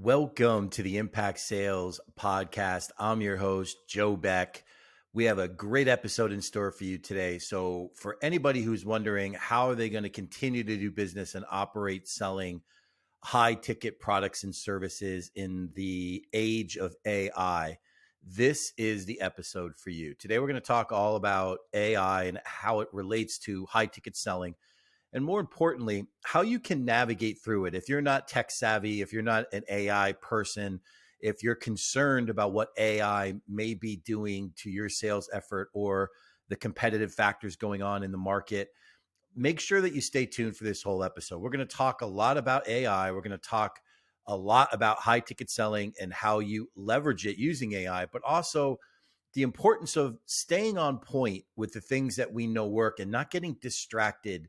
Welcome to the Impact Sales Podcast. I'm your host, Joe Beck. We have a great episode in store for you today. So, for anybody who's wondering how are they going to continue to do business and operate selling high ticket products and services in the age of AI, this is the episode for you. Today, we're going to talk all about AI and how it relates to high ticket selling and more importantly, how you can navigate through it. If you're not tech savvy, if you're not an AI person, if you're concerned about what AI may be doing to your sales effort or the competitive factors going on in the market, make sure that you stay tuned for this whole episode. We're going to talk a lot about AI. We're going to talk a lot about high ticket selling and how you leverage it using AI, but also the importance of staying on point with the things that we know work and not getting distracted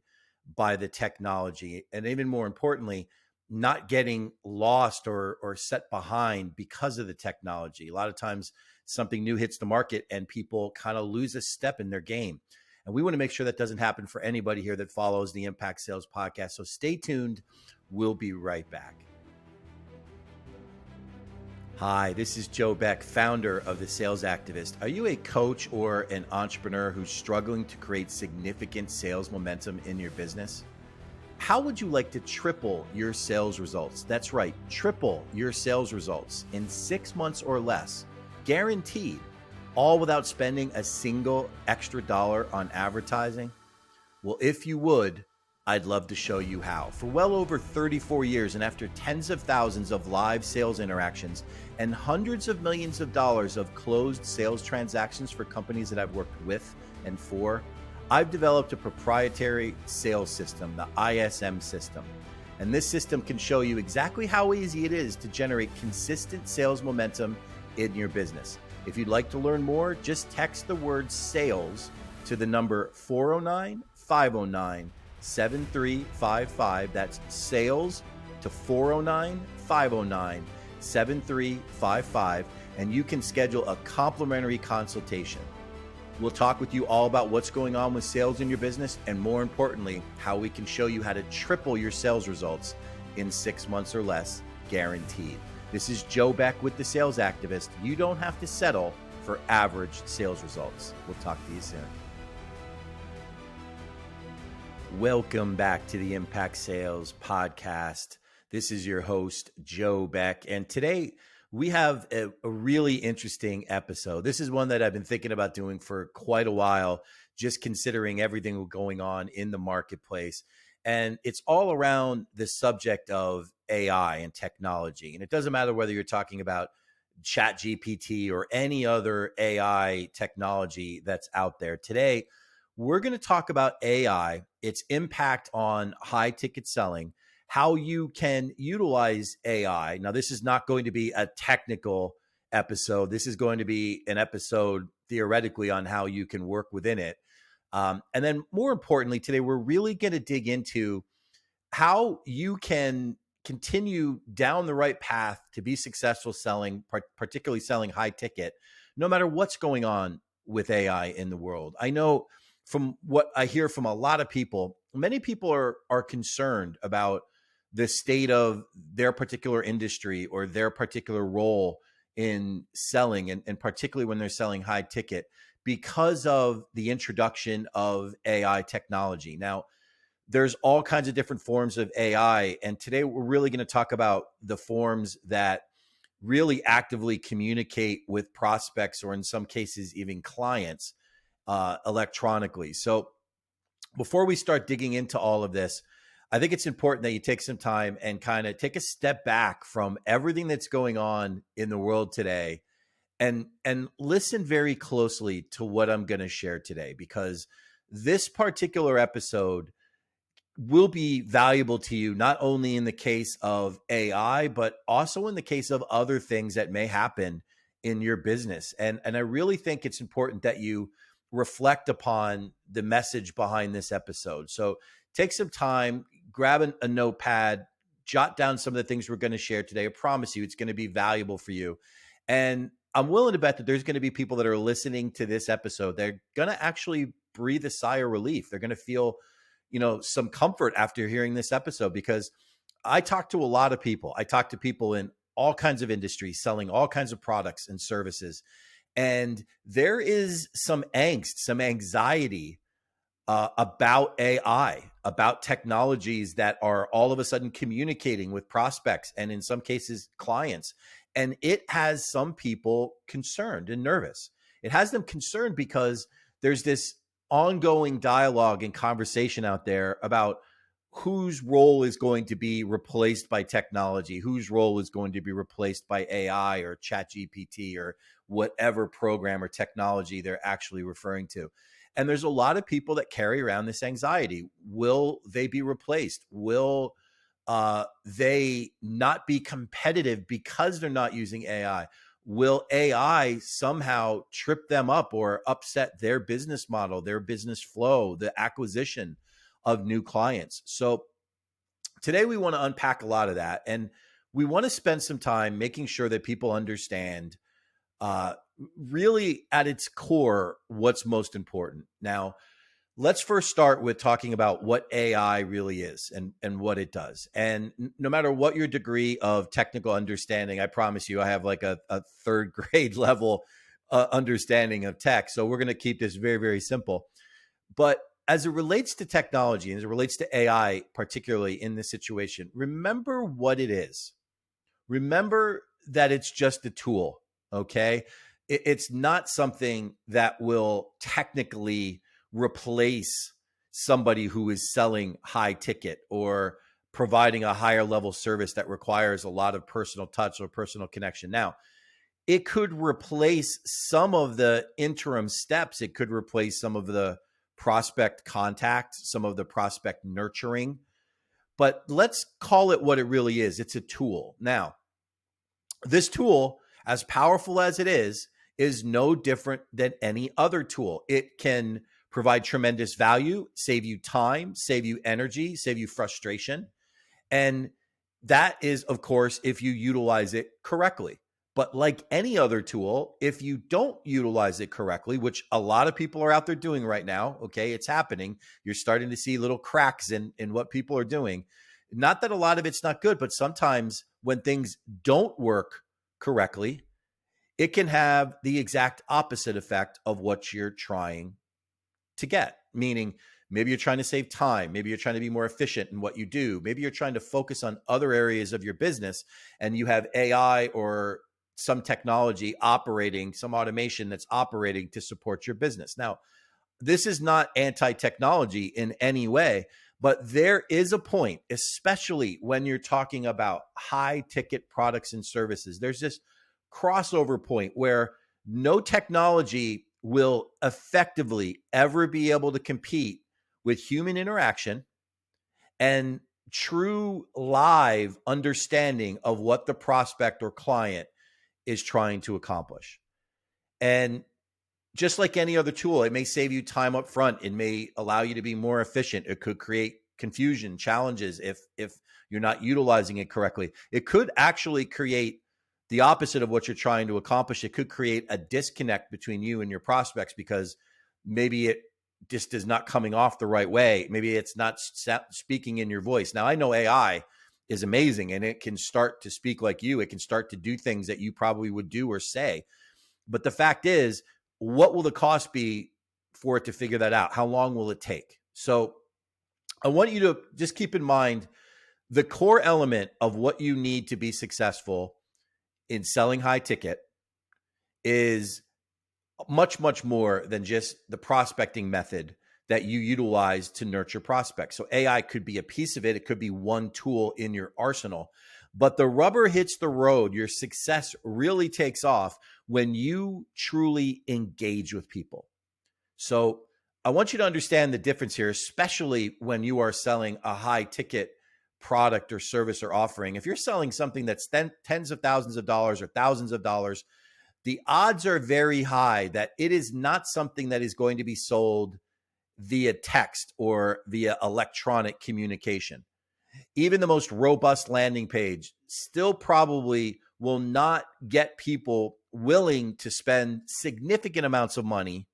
by the technology. And even more importantly, not getting lost or set behind because of the technology. A lot of times something new hits the market and people kind of lose a step in their game. And we want to make sure that doesn't happen for anybody here that follows the Impact Sales Podcast. So stay tuned. We'll be right back. Hi, this is Joe Beck, founder of The Sales Activist. Are you a coach or an entrepreneur who's struggling to create significant sales momentum in your business? How would you like to triple your sales results? That's right, triple your sales results in 6 months or less, guaranteed, all without spending a single extra dollar on advertising? Well, if you would, I'd love to show you how. For well over 34 years and after tens of thousands of live sales interactions and hundreds of millions of dollars of closed sales transactions for companies that I've worked with and for, I've developed a proprietary sales system, the ISM system. And this system can show you exactly how easy it is to generate consistent sales momentum in your business. If you'd like to learn more, just text the word sales to the number 409-509-7355. That's sales to 409-509-7355. And you can schedule a complimentary consultation. We'll talk with you all about what's going on with sales in your business and more importantly, how we can show you how to triple your sales results in 6 months or less, guaranteed. This is Joe Beck with The Sales Activist. You don't have to settle for average sales results. We'll talk to you soon. Welcome back to the Impact Sales Podcast. This is your host, Joe Beck. And today we have a really interesting episode. This is one that I've been thinking about doing for quite a while, just considering everything going on in the marketplace. And it's all around the subject of AI and technology. And it doesn't matter whether you're talking about ChatGPT or any other AI technology that's out there. Today, we're going to talk about AI, its impact on high ticket selling, how you can utilize AI. Now, this is not going to be a technical episode. This is going to be an episode theoretically on how you can work within it. And then more importantly, today, we're really going to dig into how you can continue down the right path to be successful selling, particularly selling high ticket, no matter what's going on with AI in the world. I know from what I hear from a lot of people, many people are concerned about the state of their particular industry or their particular role in selling, and particularly when they're selling high ticket because of the introduction of AI technology. Now, there's all kinds of different forms of AI, and today we're really going to talk about the forms that really actively communicate with prospects or in some cases even clients electronically. So before we start digging into all of this, I think it's important that you take some time and kind of take a step back from everything that's going on in the world today and listen very closely to what I'm going to share today, because this particular episode will be valuable to you, not only in the case of AI, but also in the case of other things that may happen in your business. And I really think it's important that you reflect upon the message behind this episode. So take some time, grab a notepad, jot down some of the things we're going to share today. I promise you it's going to be valuable for you. And I'm willing to bet that there's going to be people that are listening to this episode. They're going to actually breathe a sigh of relief. They're going to feel, some comfort after hearing this episode, because I talk to a lot of people. I talk to people in all kinds of industries, selling all kinds of products and services. And there is some angst, some anxiety about AI, about technologies that are all of a sudden communicating with prospects and in some cases clients. And it has some people concerned and nervous. It has them concerned because there's this ongoing dialogue and conversation out there about whose role is going to be replaced by technology, whose role is going to be replaced by AI or ChatGPT or whatever program or technology they're actually referring to. And there's a lot of people that carry around this anxiety. Will they be replaced? Will they not be competitive because they're not using AI? Will AI somehow trip them up or upset their business model, their business flow, the acquisition of new clients? So today we want to unpack a lot of that. And we want to spend some time making sure that people understand uh, really at its core what's most important. Now, let's first start with talking about what AI really is and what it does. And no matter what your degree of technical understanding, I promise you, I have like a third grade level understanding of tech. So we're going to keep this very, very simple. But as it relates to technology and as it relates to AI, particularly in this situation, remember what it is. Remember that it's just a tool, okay? It's not something that will technically replace somebody who is selling high ticket or providing a higher level service that requires a lot of personal touch or personal connection. Now, it could replace some of the interim steps. It could replace some of the prospect contact, some of the prospect nurturing. But let's call it what it really is. It's a tool. Now, this tool, as powerful as it is no different than any other tool. It can provide tremendous value, save you time, save you energy, save you frustration. And that is, of course, if you utilize it correctly. But like any other tool, if you don't utilize it correctly, which a lot of people are out there doing right now, okay, it's happening. You're starting to see little cracks in what people are doing. Not that a lot of it's not good, but sometimes when things don't work correctly, it can have the exact opposite effect of what you're trying to get. Meaning, maybe you're trying to save time. Maybe you're trying to be more efficient in what you do. Maybe you're trying to focus on other areas of your business and you have AI or some technology operating, some automation that's operating to support your business. Now, this is not anti-technology in any way, but there is a point, especially when you're talking about high ticket products and services. There's this crossover point where no technology will effectively ever be able to compete with human interaction and true live understanding of what the prospect or client is trying to accomplish. And just like any other tool, it may save you time up front. It may allow you to be more efficient. It could create confusion, challenges if you're not utilizing it correctly. It could actually create the opposite of what you're trying to accomplish. It could create a disconnect between you and your prospects because maybe it just is not coming off the right way. Maybe it's not speaking in your voice. Now, I know AI is amazing and it can start to speak like you. It can start to do things that you probably would do or say. But the fact is, what will the cost be for it to figure that out? How long will it take? So I want you to just keep in mind the core element of what you need to be successful in selling high ticket is much, much more than just the prospecting method that you utilize to nurture prospects. So AI could be a piece of it. It could be one tool in your arsenal. But the rubber hits the road. Your success really takes off when you truly engage with people. So I want you to understand the difference here, especially when you are selling a high ticket product or service or offering. If you're selling something that's tens of thousands of dollars or thousands of dollars, the odds are very high that it is not something that is going to be sold via text or via electronic communication. Even the most robust landing page still probably will not get people willing to spend significant amounts of money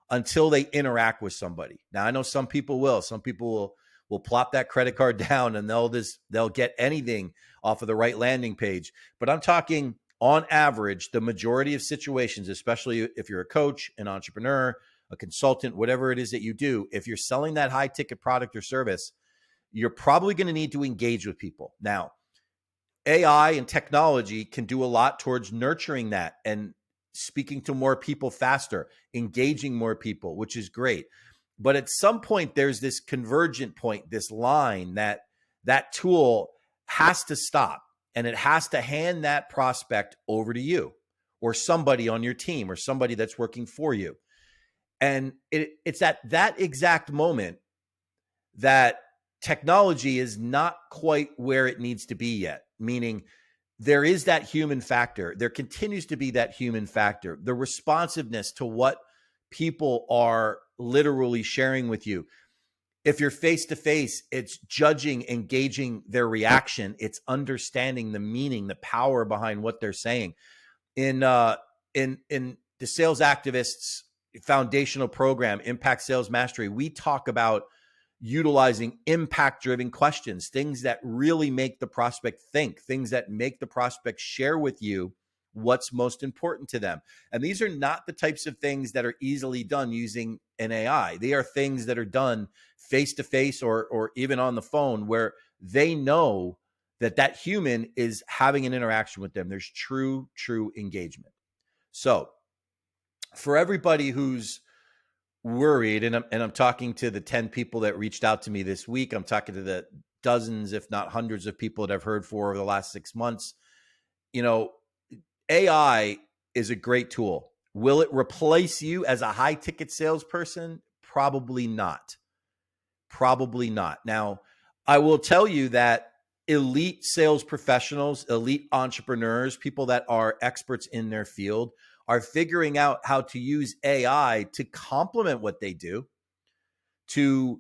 until they interact with somebody. Now, I know some people will. Some people will plop that credit card down and they'll get anything off of the right landing page. But I'm talking on average, the majority of situations, especially if you're a coach, an entrepreneur, a consultant, whatever it is that you do, if you're selling that high ticket product or service, you're probably going to need to engage with people. Now, AI and technology can do a lot towards nurturing that and speaking to more people faster, engaging more people, which is great. But at some point, there's this convergent point, this line that tool has to stop and it has to hand that prospect over to you or somebody on your team or somebody that's working for you. And it's at that exact moment that technology is not quite where it needs to be yet, meaning there is that human factor. There continues to be that human factor, the responsiveness to what people are literally sharing with you. If you're face to face, it's judging, engaging their reaction. It's understanding the meaning, the power behind what they're saying. In the Sales Activists foundational program, Impact Sales Mastery, we talk about utilizing impact-driven questions, things that really make the prospect think, things that make the prospect share with you what's most important to them. And these are not the types of things that are easily done using an AI. They are things that are done face-to-face or even on the phone where they know that human is having an interaction with them. There's true engagement. So for everybody who's worried, and I'm talking to the 10 people that reached out to me this week. I'm talking to the dozens, if not hundreds of people that I've heard for over the last 6 months. AI is a great tool. Will it replace you as a high ticket salesperson? Probably not. Probably not. Now, I will tell you that elite sales professionals, elite entrepreneurs, people that are experts in their field are figuring out how to use AI to complement what they do, to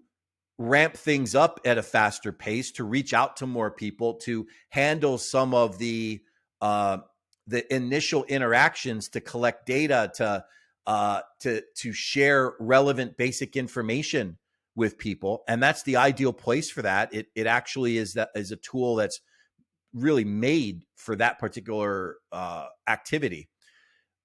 ramp things up at a faster pace, to reach out to more people, to handle some of the initial interactions, to collect data, to share relevant basic information with people. And that's the ideal place for that. It actually is a tool that's really made for that particular activity.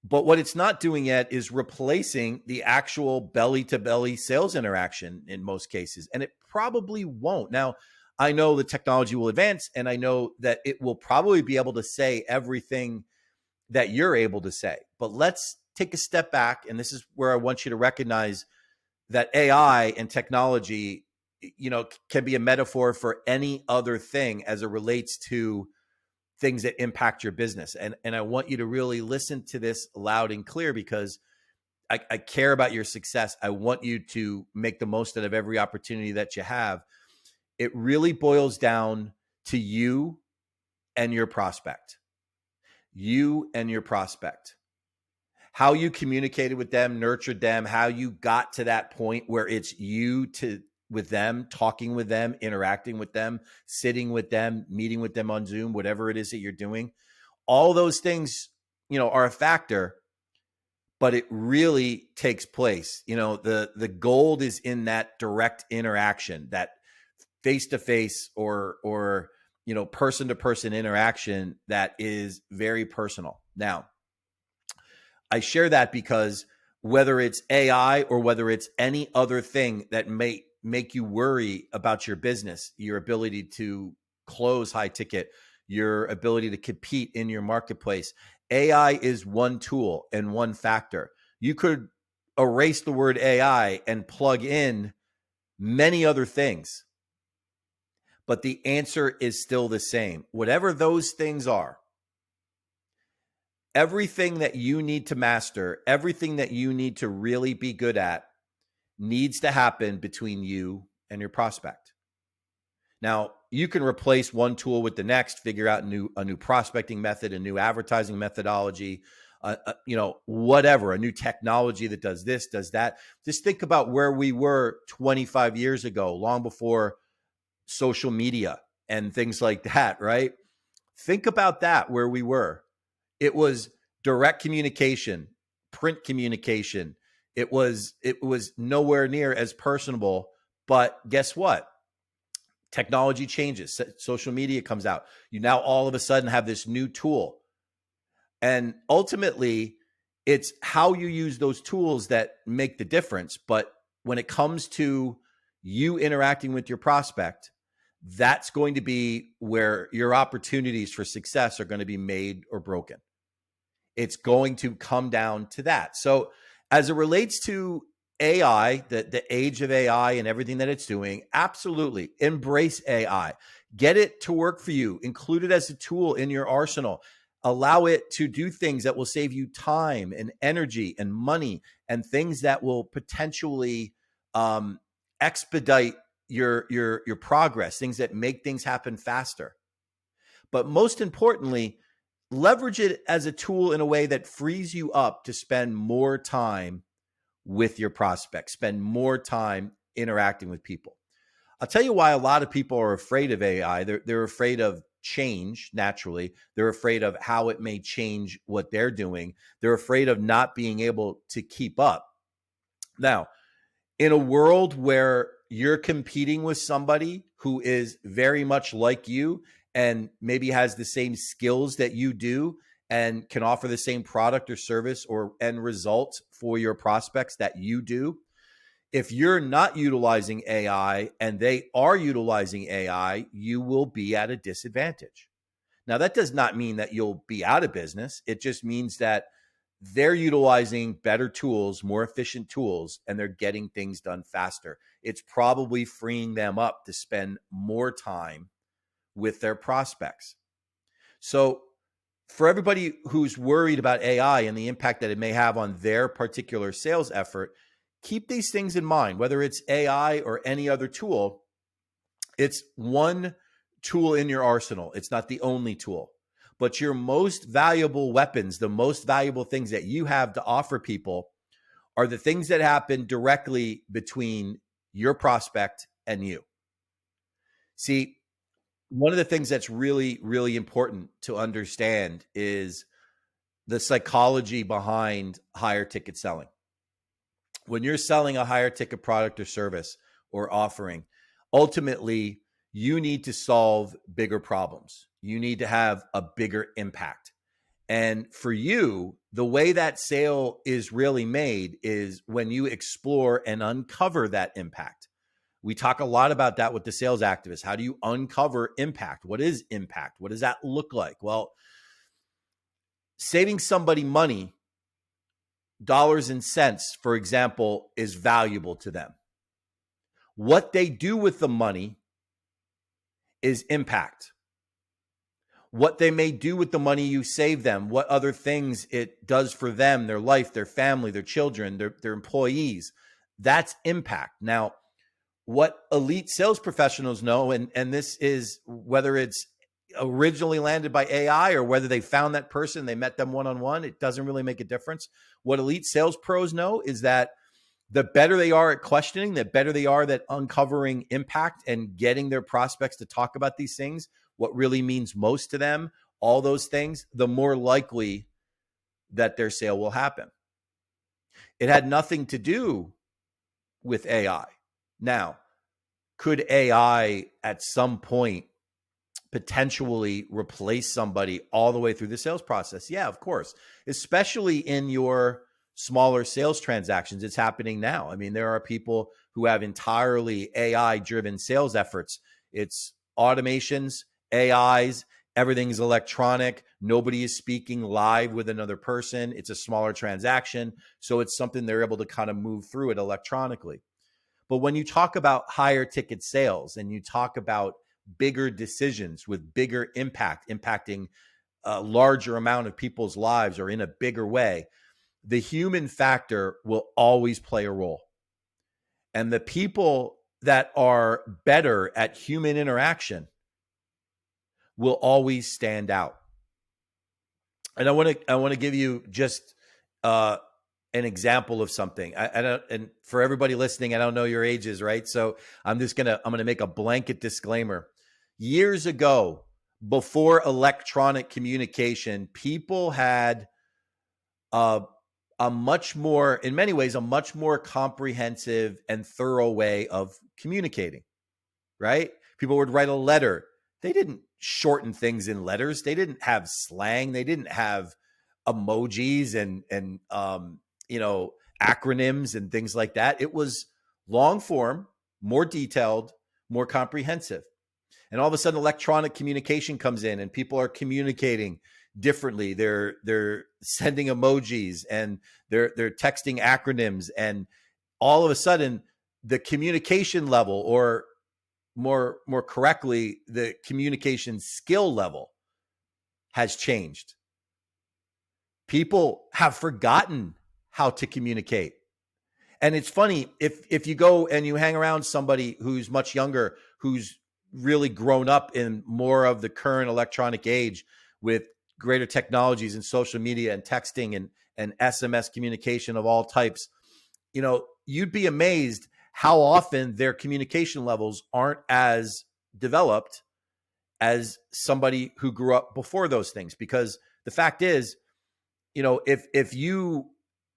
But what it's not doing yet is replacing the actual belly-to-belly sales interaction in most cases. And it probably won't. Now, I know the technology will advance, and I know that it will probably be able to say everything that you're able to say. But let's take a step back, and this is where I want you to recognize that AI and technology, can be a metaphor for any other thing as it relates to things that impact your business. And I want you to really listen to this loud and clear because I care about your success. I want you to make the most out of every opportunity that you have. It really boils down to you and your prospect. You and your prospect. How you communicated with them, nurtured them, how you got to that point where it's you with them, talking with them, interacting with them, sitting with them, meeting with them on Zoom, whatever it is that you're doing. All those things, are a factor, but it really takes place. The gold is in that direct interaction, that face-to-face or person-to-person interaction that is very personal. Now, I share that because whether it's AI or whether it's any other thing that may make you worry about your business, your ability to close high ticket, your ability to compete in your marketplace, AI is one tool and one factor. You could erase the word AI and plug in many other things, but the answer is still the same. Whatever those things are, everything that you need to master, everything that you need to really be good at needs to happen between you and your prospect. Now, you can replace one tool with the next, figure out a new prospecting method, a new advertising methodology, whatever, a new technology that does this, does that. Just think about where we were 25 years ago, long before social media and things like that, right? Think about that, where we were. It was direct communication, print communication. It was nowhere near as personable, but guess what? Technology changes, social media comes out. You now all of a sudden have this new tool. And ultimately, it's how you use those tools that make the difference. But when it comes to you interacting with your prospect, that's going to be where your opportunities for success are going to be made or broken. It's going to come down to that. So, as it relates to AI, the age of AI and everything that it's doing, absolutely embrace AI. Get it to work for you. Include it as a tool in your arsenal. Allow it to do things that will save you time and energy and money, and things that will potentially expedite your progress. Things that make things happen faster. But most importantly, leverage it as a tool in a way that frees you up to spend more time with your prospects, spend more time interacting with people. I'll tell you why a lot of people are afraid of AI. They're afraid of change naturally. They're afraid of how it may change what they're doing. They're afraid of not being able to keep up. Now, in a world where you're competing with somebody who is very much like you and maybe has the same skills that you do and can offer the same product or service or end result for your prospects that you do, if you're not utilizing AI and they are utilizing AI, you will be at a disadvantage. Now, that does not mean that you'll be out of business. It just means that they're utilizing better tools, more efficient tools, and they're getting things done faster. It's probably freeing them up to spend more time with their prospects. So, for everybody who's worried about AI and the impact that it may have on their particular sales effort, keep these things in mind. Whether it's AI or any other tool, it's one tool in your arsenal. It's not the only tool. But your most valuable weapons, the most valuable things that you have to offer people, are the things that happen directly between your prospect and you. See, one of the things that's really, really important to understand is the psychology behind higher ticket selling. When you're selling a higher ticket product or service or offering, ultimately, you need to solve bigger problems. You need to have a bigger impact. And for you, the way that sale is really made is when you explore and uncover that impact. We talk a lot about that with the sales activists. How do you uncover impact? What is impact? What does that look like? Well, saving somebody money, dollars and cents, for example, is valuable to them. What they do with the money is impact. What they may do with the money you save them, what other things it does for them, their life, their family, their children, their employees, that's impact. Now, what elite sales professionals know, and this is whether it's originally landed by AI or whether they found that person, they met them one-on-one, it doesn't really make a difference. What elite sales pros know is that the better they are at questioning, the better they are at uncovering impact and getting their prospects to talk about these things, what really means most to them, all those things, the more likely that their sale will happen. It had nothing to do with AI. Now, could AI at some point potentially replace somebody all the way through the sales process? Yeah, of course, especially in your smaller sales transactions. It's happening now. I mean, there are people who have entirely AI driven sales efforts. It's automations, AIs, everything's electronic. Nobody is speaking live with another person. It's a smaller transaction. So it's something they're able to kind of move through it electronically. But when you talk about higher ticket sales and you talk about bigger decisions with bigger impact, impacting a larger amount of people's lives or in a bigger way, the human factor will always play a role. And the people that are better at human interaction will always stand out. And I want to give you just an example of something. I don't, and for everybody listening, I don't know your ages, right? So I'm gonna make a blanket disclaimer. Years ago, before electronic communication, people had a much more, in many ways, a much more comprehensive and thorough way of communicating, right? People would write a letter. They didn't shorten things in letters. They didn't have slang. They didn't have emojis and acronyms and things like that. It was long form, more detailed, more comprehensive. And all of a sudden electronic communication comes in and people are communicating differently. They're sending emojis and they're texting acronyms, and all of a sudden the communication level, or more correctly, the communication skill level has changed. People have forgotten how to communicate. And it's funny, if you go and you hang around somebody who's much younger, who's really grown up in more of the current electronic age with greater technologies and social media and texting and SMS communication of all types, you'd be amazed how often their communication levels aren't as developed as somebody who grew up before those things. Because the fact is, if you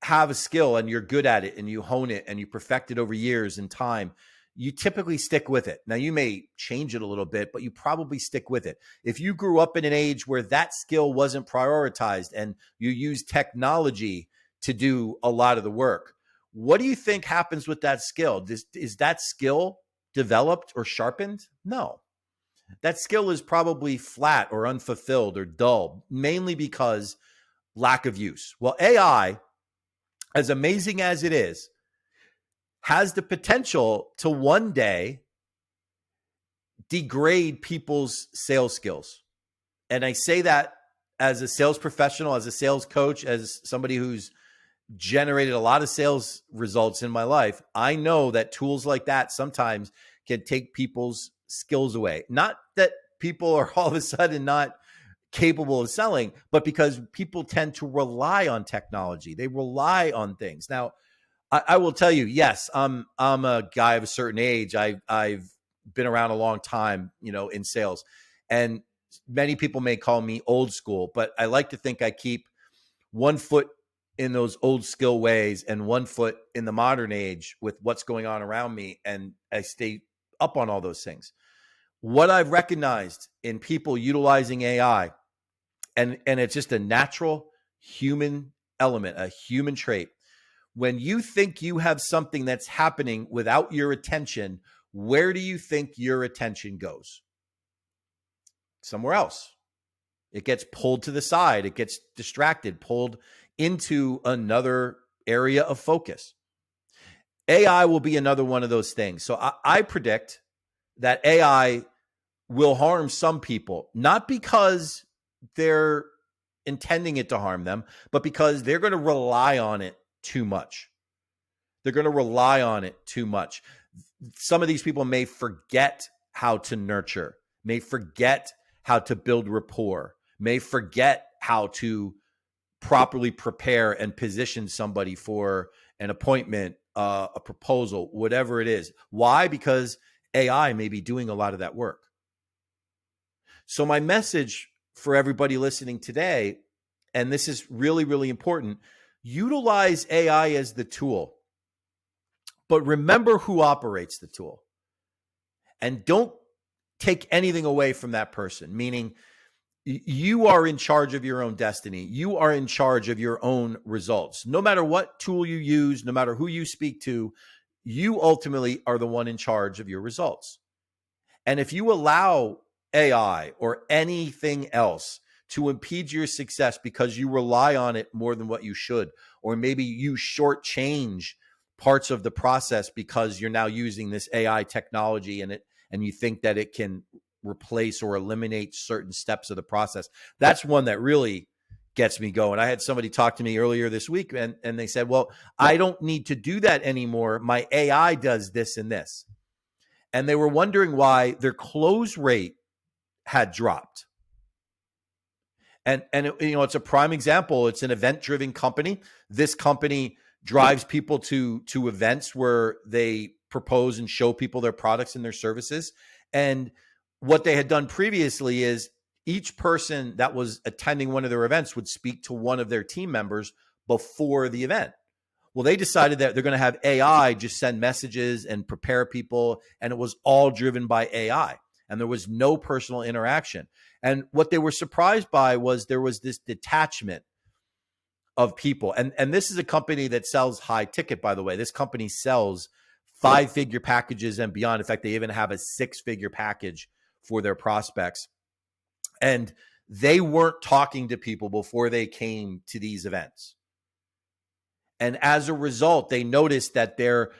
have a skill and you're good at it and you hone it and you perfect it over years and time, you typically stick with it. Now, you may change it a little bit, but you probably stick with it. If you grew up in an age where that skill wasn't prioritized and you use technology to do a lot of the work, what do you think happens with that skill? Is that skill developed or sharpened? No. That skill is probably flat or unfulfilled or dull, mainly because lack of use. Well, AI, as amazing as it is, has the potential to one day degrade people's sales skills. And I say that as a sales professional, as a sales coach, as somebody who's generated a lot of sales results in my life. I know that tools like that sometimes can take people's skills away. Not that people are all of a sudden not capable of selling, but because people tend to rely on technology. They rely on things. Now, I will tell you, yes, I'm a guy of a certain age. I've been around a long time, in sales, and many people may call me old school, but I like to think I keep one foot in those old skill ways and one foot in the modern age with what's going on around me, and I stay up on all those things. What I've recognized in people utilizing AI, and it's just a natural human element, a human trait. When you think you have something that's happening without your attention, where do you think your attention goes? Somewhere else. It gets pulled to the side. It gets distracted, pulled into another area of focus. AI will be another one of those things. So I predict that AI will harm some people, not because they're intending it to harm them, but because they're going to rely on it too much. They're going to rely on it too much. Some of these people may forget how to nurture, may forget how to build rapport, may forget how to properly prepare and position somebody for an appointment, a proposal, whatever it is. Why? Because AI may be doing a lot of that work. So my message for everybody listening today, and this is really, really important, utilize AI as the tool, but remember who operates the tool. And don't take anything away from that person, meaning you are in charge of your own destiny. You are in charge of your own results. No matter what tool you use, no matter who you speak to, you ultimately are the one in charge of your results. And if you allow AI or anything else to impede your success because you rely on it more than what you should, or maybe you shortchange parts of the process because you're now using this AI technology and you think that it can replace or eliminate certain steps of the process. That's one that really gets me going. I had somebody talk to me earlier this week and they said, well, I don't need to do that anymore. My AI does this and this. And they were wondering why their close rate had dropped. And it's a prime example. It's an event-driven company. This company drives people to events where they propose and show people their products and their services. And what they had done previously is each person that was attending one of their events would speak to one of their team members before the event. Well, they decided that they're going to have AI just send messages and prepare people, and it was all driven by AI. and there was no personal interaction. And what they were surprised by was there was this detachment of people. And this is a company that sells high ticket, by the way. This company sells 5-figure packages and beyond. In fact, they even have a 6-figure package for their prospects. And they weren't talking to people before they came to these events. And as a result, they noticed that their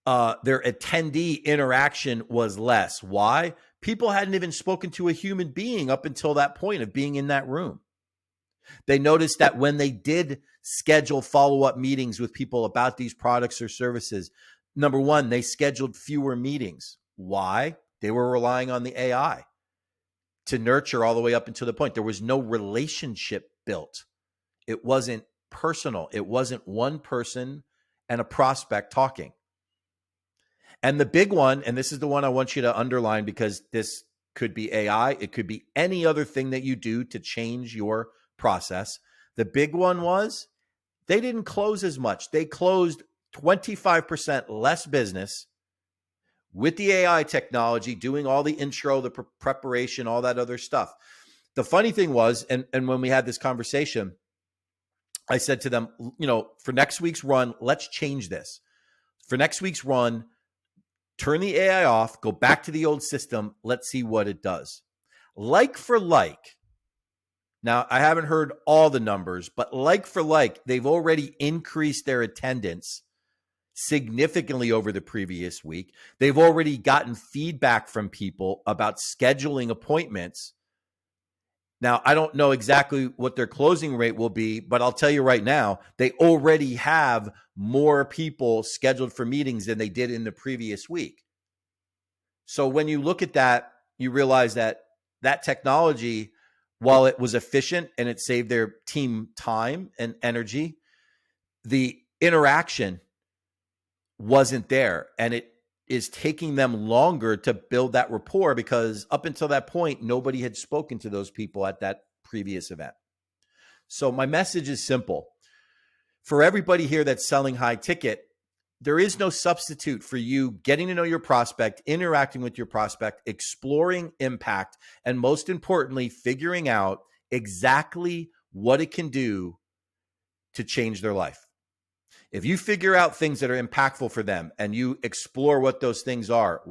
attendee interaction was less. Why? People hadn't even spoken to a human being up until that point of being in that room. They noticed that when they did schedule follow-up meetings with people about these products or services, number one, they scheduled fewer meetings. Why? They were relying on the AI to nurture all the way up until the point. There was no relationship built. It wasn't personal. It wasn't one person and a prospect talking. And the big one, and this is the one I want you to underline because this could be AI, it could be any other thing that you do to change your process. The big one was they didn't close as much. They closed 25% less business with the AI technology, doing all the intro, the preparation, all that other stuff. The funny thing was, and when we had this conversation, I said to them, for next week's run, let's change this. For next week's run, turn the AI off, go back to the old system. Let's see what it does. Like for like. Now, I haven't heard all the numbers, but like for like, they've already increased their attendance significantly over the previous week. They've already gotten feedback from people about scheduling appointments. Now, I don't know exactly what their closing rate will be, but I'll tell you right now, they already have more people scheduled for meetings than they did in the previous week. So when you look at that, you realize that that technology, while it was efficient and it saved their team time and energy, the interaction wasn't there. And it is taking them longer to build that rapport because up until that point, nobody had spoken to those people at that previous event. So my message is simple. For everybody here that's selling high ticket, there is no substitute for you getting to know your prospect, interacting with your prospect, exploring impact, and most importantly, figuring out exactly what it can do to change their life. If you figure out things that are impactful for them and you explore what those things are,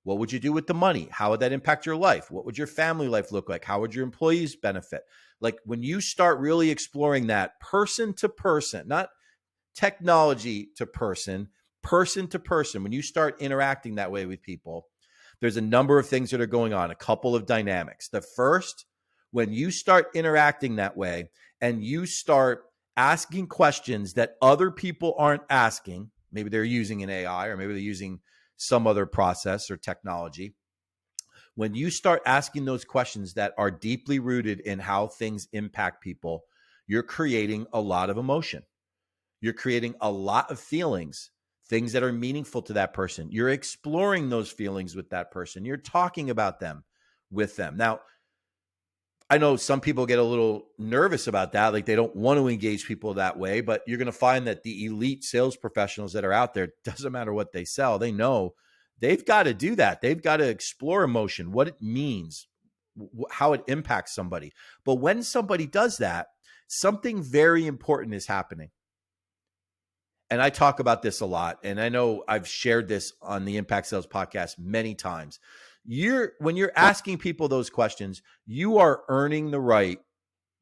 what would you do with the money? How would that impact your life? What would your family life look like? How would your employees benefit? Like when you start really exploring that person to person, not technology to person to person, when you start interacting that way with people, there's a number of things that are going on, a couple of dynamics. The first, when you start interacting that way and you start asking questions that other people aren't asking, maybe they're using an AI or maybe they're using some other process or technology. When you start asking those questions that are deeply rooted in how things impact people, you're creating a lot of emotion. You're creating a lot of feelings, things that are meaningful to that person. You're exploring those feelings with that person. You're talking about them with them. Now, I know some people get a little nervous about that. Like they don't want to engage people that way, but you're going to find that the elite sales professionals that are out there, doesn't matter what they sell, they know they've got to do that. They've got to explore emotion, what it means, how it impacts somebody. But when somebody does that, something very important is happening. And I talk about this a lot. And I know I've shared this on the Impact Sales podcast many times. When you're asking people those questions, you are earning the right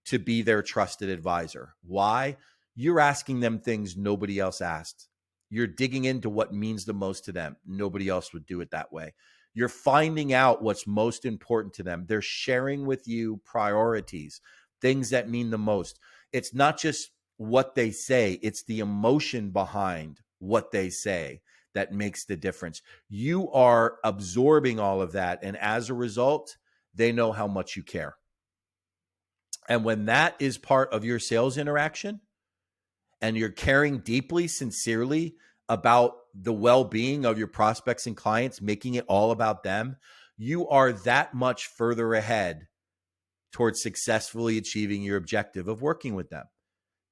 to be their trusted advisor. Why? You're asking them things nobody else asked. You're digging into what means the most to them. Nobody else would do it that way. You're finding out what's most important to them. They're sharing with you priorities, things that mean the most. It's not just what they say, it's the emotion behind what they say that makes the difference. You are absorbing all of that. And as a result, they know how much you care. And when that is part of your sales interaction and you're caring deeply, sincerely about the well-being of your prospects and clients, making it all about them, you are that much further ahead towards successfully achieving your objective of working with them.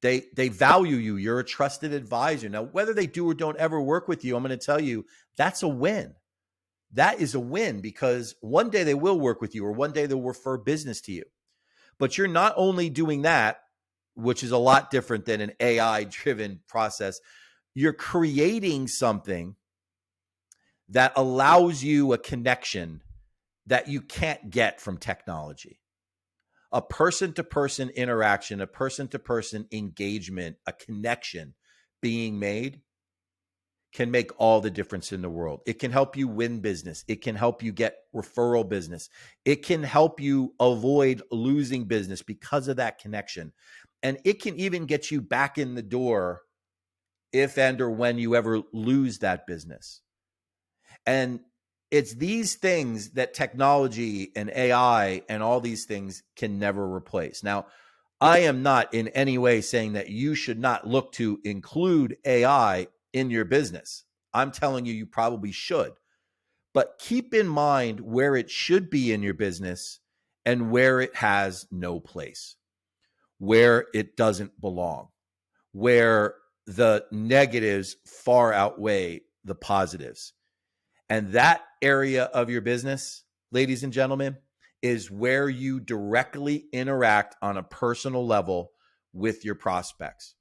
They value you. You're a trusted advisor. Now, whether they do or don't ever work with you, I'm going to tell you, that's a win. that is a win, because one day they will work with you, or one day they'll refer business to you. But you're not only doing that, which is a lot different than an AI driven process, you're creating something that allows you a connection that you can't get from technology. A person to person interaction, a person to person engagement, a connection being made can make all the difference in the world. It can help you win business. It can help you get referral business. It can help you avoid losing business because of that connection. And it can even get you back in the door if and or when you ever lose that business. And it's these things that technology and AI and all these things can never replace. Now, I am not in any way saying that you should not look to include AI in your business. I'm telling you, you probably should. But keep in mind where it should be in your business and where it has no place, where it doesn't belong, where the negatives far outweigh the positives. And that area of your business, ladies and gentlemen, is where you directly interact on a personal level with your prospects.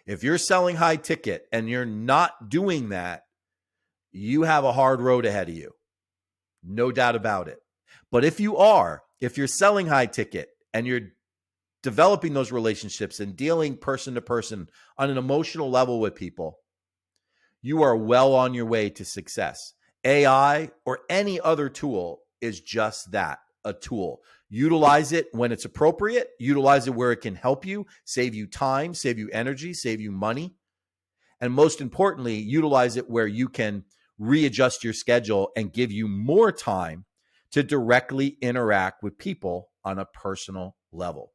If you're selling high ticket and you're not doing that, you have a hard road ahead of you. No doubt about it. But if you are, if you're selling high ticket and you're developing those relationships and dealing person to person on an emotional level with people, you are well on your way to success. AI or any other tool is just that, a tool. Utilize it when it's appropriate. Utilize it where it can help you, save you time, save you energy, save you money. And most importantly, utilize it where you can readjust your schedule and give you more time to directly interact with people on a personal level.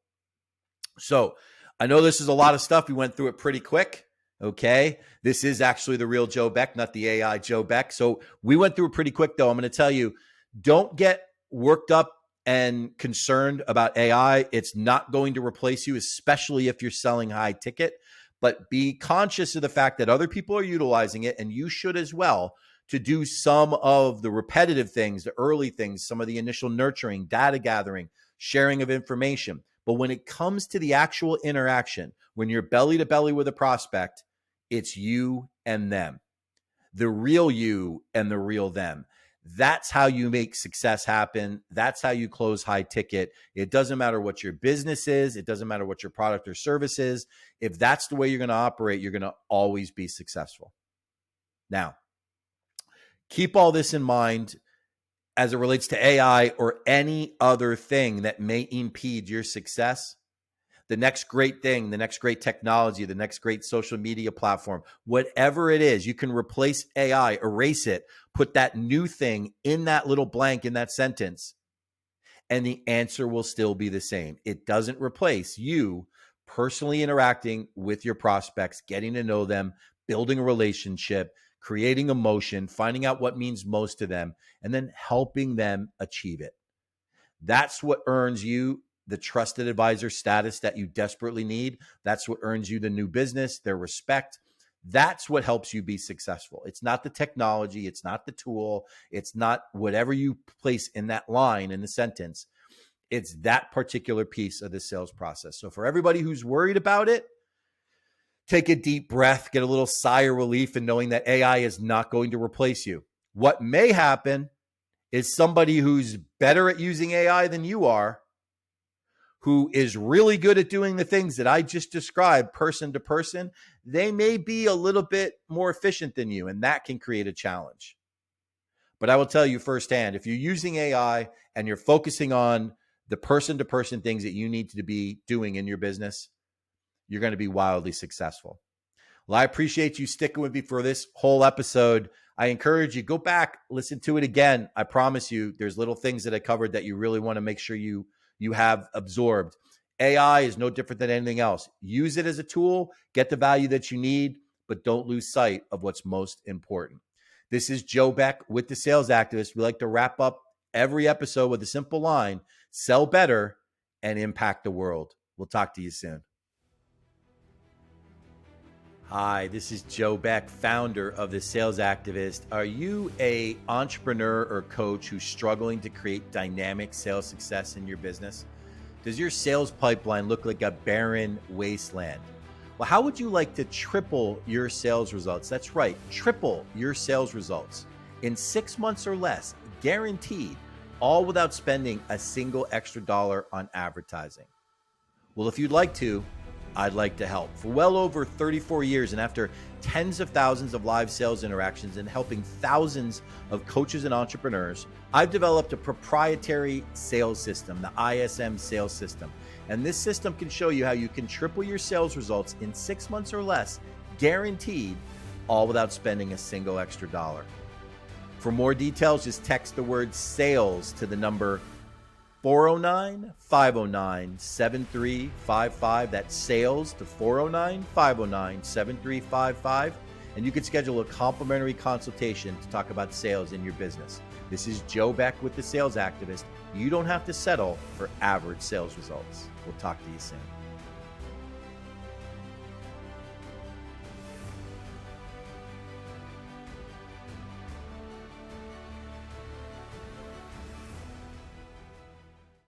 So I know this is a lot of stuff. We went through it pretty quick. Okay. This is actually the real Joe Beck, not the AI Joe Beck. So we went through it pretty quick, though. I'm going to tell you, don't get worked up and concerned about AI. It's not going to replace you, especially if you're selling high ticket. But be conscious of the fact that other people are utilizing it, and you should as well, to do some of the repetitive things, the early things, some of the initial nurturing, data gathering, sharing of information. But when it comes to the actual interaction, when you're belly to belly with a prospect, it's you and them, the real you and the real them. That's how you make success happen. That's how you close high ticket. It doesn't matter what your business is. It doesn't matter what your product or service is. If that's the way you're going to operate, you're going to always be successful. Now, keep all this in mind as it relates to AI or any other thing that may impede your success. The next great thing, the next great technology, the next great social media platform, whatever it is, you can replace AI, erase it, put that new thing in that little blank in that sentence, and the answer will still be the same. It doesn't replace you personally interacting with your prospects, getting to know them, building a relationship, creating emotion, finding out what means most to them, and then helping them achieve it. That's what earns you the trusted advisor status that you desperately need. That's what earns you the new business, their respect. That's what helps you be successful. It's not the technology. It's not the tool. It's not whatever you place in that line in the sentence. It's that particular piece of the sales process. So for everybody who's worried about it, take a deep breath, get a little sigh of relief in knowing that AI is not going to replace you. What may happen is somebody who's better at using AI than you are, who is really good at doing the things that I just described person to person, they may be a little bit more efficient than you, and that can create a challenge. But I will tell you firsthand, if you're using AI and you're focusing on the person to person things that you need to be doing in your business, you're going to be wildly successful. Well, I appreciate you sticking with me for this whole episode. I encourage you, go back, listen to it again. I promise you, there's little things that I covered that you really want to make sure you have absorbed. AI is no different than anything else. Use it as a tool, get the value that you need, but don't lose sight of what's most important. This is Joe Beck with The Sales Activist. We like to wrap up every episode with a simple line: sell better and impact the world. We'll talk to you soon. Hi, this is Joe Beck, founder of The Sales Activist. Are you a entrepreneur or coach who's struggling to create dynamic sales success in your business? Does your sales pipeline look like a barren wasteland? Well, how would you like to triple your sales results? That's right, triple your sales results in 6 months or less, guaranteed, all without spending a single extra dollar on advertising. Well, if you'd like to, I'd like to help. For well over 34 years and after tens of thousands of live sales interactions and helping thousands of coaches and entrepreneurs, I've developed a proprietary sales system, the ISM sales system. And this system can show you how you can triple your sales results in 6 months or less, guaranteed, all without spending a single extra dollar. For more details, just text the word sales to the number 409-509-7355. That's sales to 409-509-7355. And you can schedule a complimentary consultation to talk about sales in your business. This is Joe Beck with The Sales Activist. You don't have to settle for average sales results. We'll talk to you soon.